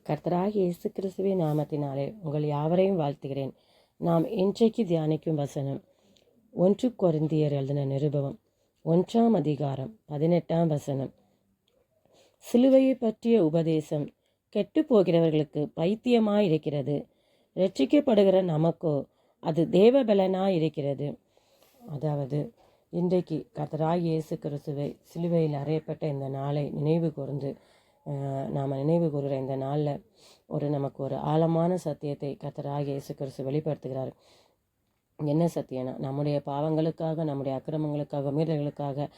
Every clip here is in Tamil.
கர்த்தராகிய இயேசு கிறிஸ்துவின் நாமத்தினாலே உங்கள் யாவரையும் வாழ்த்துகிறேன். நாம் இன்றைக்கு தியானிக்கும் வசனம் 1 கொரிந்தியர் எழுதின நிருபம் 1ஆம் அதிகாரம் 18ஆம் வசனம். சிலுவையை பற்றிய உபதேசம் கெட்டு போகிறவர்களுக்கு பைத்தியமாயிருக்கிறது, ரட்சிக்கப்படுகிற நமக்கோ அது தேவபலனாயிருக்கிறது. அதாவது இன்றைக்கு கர்த்தராகிய இயேசு கிறிஸ்துவை சிலுவையில் அறையப்பட்ட இந்த நாளை நினைவு கூர்ந்து நாம் நினைவு கூறுகிற இந்த நாளில் நமக்கு ஒரு ஆழமான சத்தியத்தை கர்த்தராகிய இயேசு கிறிஸ்து வெளிப்படுத்துகிறார். என்ன சத்தியம்னா, நம்முடைய பாவங்களுக்காக, நம்முடைய அக்கிரமங்களுக்காக, மீறல்களுக்காக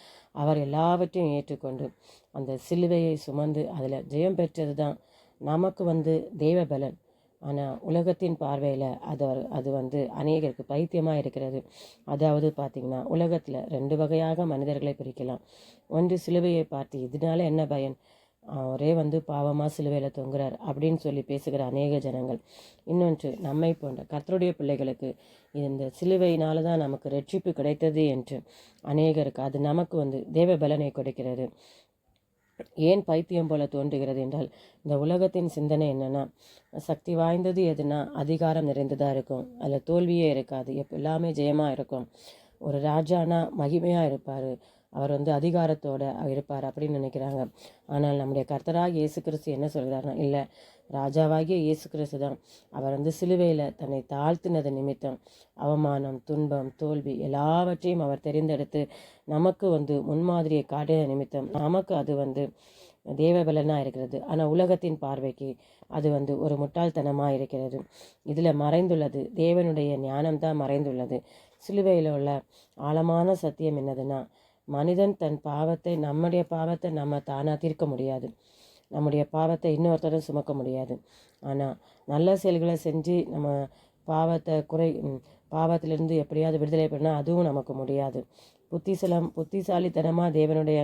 அவர் எல்லாவற்றையும் ஏற்றுக்கொண்டு அந்த சிலுவையை சுமந்து அதில் ஜெயம் பெற்றது தான் நமக்கு தேவபலன். ஆனால் உலகத்தின் பார்வையில் அது அநேகருக்கு பைத்தியமாக இருக்கிறது. அதாவது பார்த்திங்கன்னா, உலகத்தில் 2 வகையாக மனிதர்களை பிரிக்கலாம். ஒன்று, சிலுவையை பார்த்து இதனால என்ன பயன், ஒரே பாவமாக சிலுவையில் தொங்குறார் அப்படின்னு சொல்லி பேசுகிற அநேக ஜனங்கள். இன்னொன்று, நம்மை போன்ற கர்த்தருடைய பிள்ளைகளுக்கு இந்த சிலுவையினால தான் நமக்கு ரட்சிப்பு கிடைத்தது என்று அநேகருக்கு அது நமக்கு தேவ பலனை கொடுக்கிறது. ஏன் பைத்தியம் போல தோன்றுகிறது என்றால், இந்த உலகத்தின் சிந்தனை என்னென்னா, சக்தி வாய்ந்தது எதுனா அதிகாரம் நிறைந்ததாக இருக்கும், அதில் தோல்வியே இருக்காது, எல்லாமே ஜெயமாக இருக்கும். ஒரு ராஜானா மகிமையாக இருப்பார், அவர் அதிகாரத்தோடு இருப்பார் அப்படின்னு நினைக்கிறாங்க. ஆனால் நம்முடைய கர்த்தராகிய இயேசு கிறிஸ்து என்ன சொல்கிறாருன்னா, இல்லை, ராஜாவாகிய இயேசு கிறிஸ்து தான் அவர் சிலுவையில் தன்னை தாழ்த்தினது நிமித்தம் அவமானம், துன்பம், தோல்வி எல்லாவற்றையும் அவர் தெரிந்தெடுத்து நமக்கு முன்மாதிரியை காட்டிய நிமித்தம் நமக்கு அது தேவபலனாக இருக்கிறது. ஆனால் உலகத்தின் பார்வைக்கு அது ஒரு முட்டாள்தனமாக இருக்கிறது. இதில் மறைந்துள்ளது தேவனுடைய ஞானம்தான் மறைந்துள்ளது. சிலுவையில் உள்ள ஆழமான சத்தியம் என்னதுன்னா, மனிதன் தன் பாவத்தை, நம்முடைய பாவத்தை நம்ம தானாக தீர்க்க முடியாது, நம்முடைய பாவத்தை இன்னொருத்தரும் சுமக்க முடியாது. ஆனால் நல்ல செயல்களை செஞ்சு நம்ம பாவத்திலிருந்து எப்படியாவது விடுதலை பண்ணால் அதுவும் நமக்கு முடியாது. புத்திசாலித்தனமாக தேவனுடைய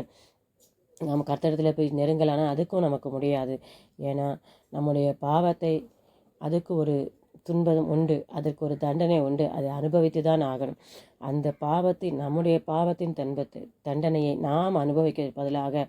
நம்ம கர்த்தரிடத்தில் போய் நெருங்கலானா அதுக்கும் நமக்கு முடியாது. ஏன்னா நம்முடைய பாவத்தை, அதுக்கு ஒரு துன்பம் உண்டு, அதற்கு ஒரு தண்டனை உண்டு, அதை அனுபவித்து தான் ஆகணும். அந்த நம்முடைய பாவத்தின் தண்டனையை நாம் அனுபவிக்க பதிலாக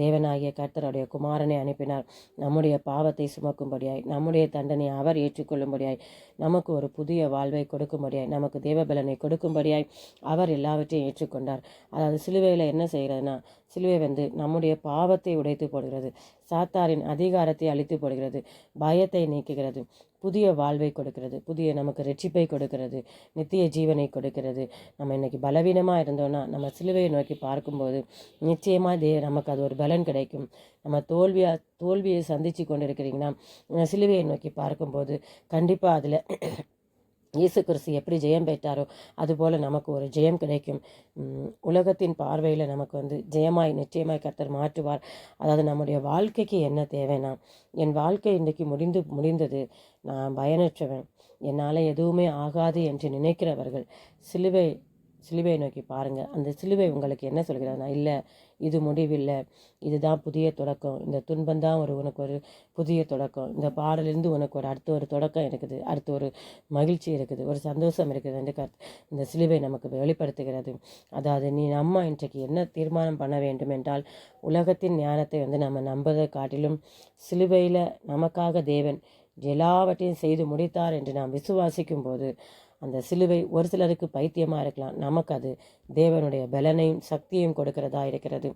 தேவனாகிய கர்த்தருடைய குமாரனை அனுப்பினார். நம்முடைய பாவத்தை சுமக்கும்படியாய், நம்முடைய தண்டனையை அவர் ஏற்றுக்கொள்ளும்படியாய், நமக்கு ஒரு புதிய வாழ்வை கொடுக்கும்படியாய், நமக்கு தேவபலனை கொடுக்கும்படியாய் அவர் எல்லாவற்றையும் ஏற்றுக்கொண்டார். அதாவது சிலுவையில் என்ன செய்கிறதுனா, சிலுவை நம்முடைய பாவத்தை உடைத்து போடுகிறது, சாத்தாரின் அதிகாரத்தை அழித்து போடுகிறது, பயத்தை நீக்குகிறது, புதிய வாழ்வை கொடுக்கிறது, புதிய நமக்கு ரட்சிப்பை கொடுக்கிறது, நித்திய ஜீவனை கொடுக்கிறது. நம்ம இன்னைக்கு பலவீனமாக இருந்தோன்னா நம்ம சிலுவையை நோக்கி பார்க்கும்போது நிச்சயமாக நமக்கு அது ஒரு பலன் கிடைக்கும். நம்ம தோல்வியை சந்தித்து கொண்டு இருக்கிறீங்கன்னா சிலுவையை நோக்கி பார்க்கும்போது கண்டிப்பாக அதில் இயேசு கிறிஸ்து எப்படி ஜெயம் பெற்றாரோ அதுபோல் நமக்கு ஒரு ஜெயம் கிடைக்கும். உலகத்தின் பார்வையில் நமக்கு ஜெயமாய் நிச்சயமாய் கர்த்தர் மாற்றுவார். அதாவது நம்முடைய வாழ்க்கைக்கு என்ன தேவைன்னா, என் வாழ்க்கை இன்றைக்கு முடிந்தது, நான் பயனற்றவன், என்னால் எதுவுமே ஆகாது என்று நினைக்கிறவர்கள் சிலுவையை நோக்கி பாருங்கள். அந்த சிலுவை உங்களுக்கு என்ன சொல்கிறதுனா, இல்லை, இது முடிவில்லை, இதுதான் புதிய தொடக்கம், இந்த துன்பந்தான் உனக்கு ஒரு புதிய தொடக்கம், இந்த பாடலிருந்து உனக்கு அடுத்த ஒரு தொடக்கம் இருக்குது, அடுத்த ஒரு மகிழ்ச்சி இருக்குது, ஒரு சந்தோஷம் இருக்குது என்று இந்த சிலுவை நமக்கு வெளிப்படுத்துகிறது. அதாவது நம்ம இன்றைக்கு என்ன தீர்மானம் பண்ண வேண்டும் என்றால், உலகத்தின் ஞானத்தை நம்ம நம்பதை காட்டிலும் சிலுவையில் நமக்காக தேவன் எல்லாவற்றையும் செய்து முடித்தார் என்று நாம் விசுவாசிக்கும் போது அந்த சிலுவை ஒரு சிலருக்கு பைத்தியமாக இருக்கலாம், நமக்கு அது தேவனுடைய பலனையும் சக்தியையும் கொடுக்கிறதா இருக்கிறது.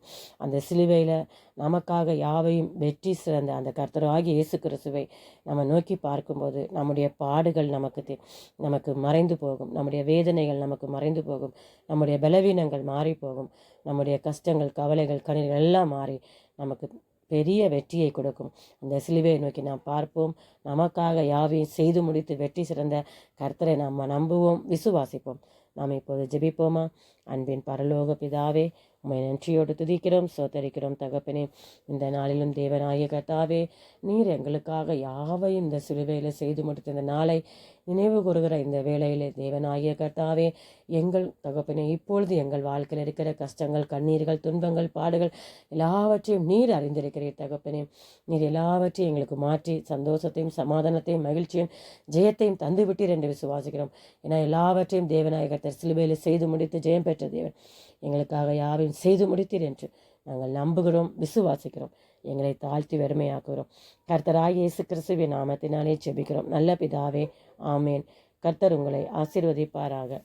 அந்த சிலுவையில் நமக்காக யாவையும் வெற்றி சிறந்த அந்த கர்த்தராகிய இயேசு கிறிஸ்துவை நம்ம நோக்கி பார்க்கும்போது நம்முடைய பாடுகள் நமக்கு மறைந்து போகும், நம்முடைய வேதனைகள் நமக்கு மறைந்து போகும், நம்முடைய பலவீனங்கள் மாறி போகும், நம்முடைய கஷ்டங்கள், கவலைகள், கண்ணீர்கள் எல்லாம் மாறி நமக்கு பெரிய வெற்றியை கொடுக்கும். அந்த சிலுவையை நோக்கி நாம் பார்ப்போம். நமக்காக யாவையும் செய்து முடித்து வெற்றி சிறந்த கர்த்தரை நாம் நம்புவோம், விசுவாசிப்போம். நாம் இப்போது ஜெபிப்போமா? அன்பின் பரலோக பிதாவே, உம்மை நன்றியோடு துதிக்கிறோம், சோத்தரிக்கிறோம் தகப்பனே. இந்த நாளிலும் தேவனாகிய கர்த்தாவே, நீர் எங்களுக்காக யாவையும் இந்த சிலுவையில் செய்து முடித்த இந்த நாளை நினைவு கூறுகிற இந்த வேளையிலே தேவனாகிய கர்த்தாவே, எங்கள் தகப்பனே, இப்பொழுது எங்கள் வாழ்க்கையில் இருக்கிற கஷ்டங்கள், கண்ணீர்கள், துன்பங்கள், பாடுகள் எல்லாவற்றையும் நீர் அறிந்திருக்கிறீர் தகப்பனே. நீர் எல்லாவற்றையும் எங்களுக்கு மாற்றி சந்தோஷத்தையும் சமாதானத்தையும் மகிழ்ச்சியும் ஜெயத்தையும் தந்து விட்டீர் என்று விசுவாசிக்கிறோம். ஏன்னா எல்லாவற்றையும் தேவனாகிய கர்த்தர் சிலுவையில் செய்து முடித்து ஜெயம் பெற்ற தேவன், எங்களுக்காக யாவையும் செய்து முடித்தீர் என்று நாங்கள் நம்புகிறோம், விசுவாசிக்கிறோம். எங்களை தாழ்த்தி வெறுமையாக்குகிறோம். கர்த்தராய் இயேசு கிறிஸ்துவின் நாமத்தினாலே ஜெபிக்கிறோம் நல்ல பிதாவே, ஆமேன். கர்த்தர் உங்களை ஆசீர்வதிப்பாராக.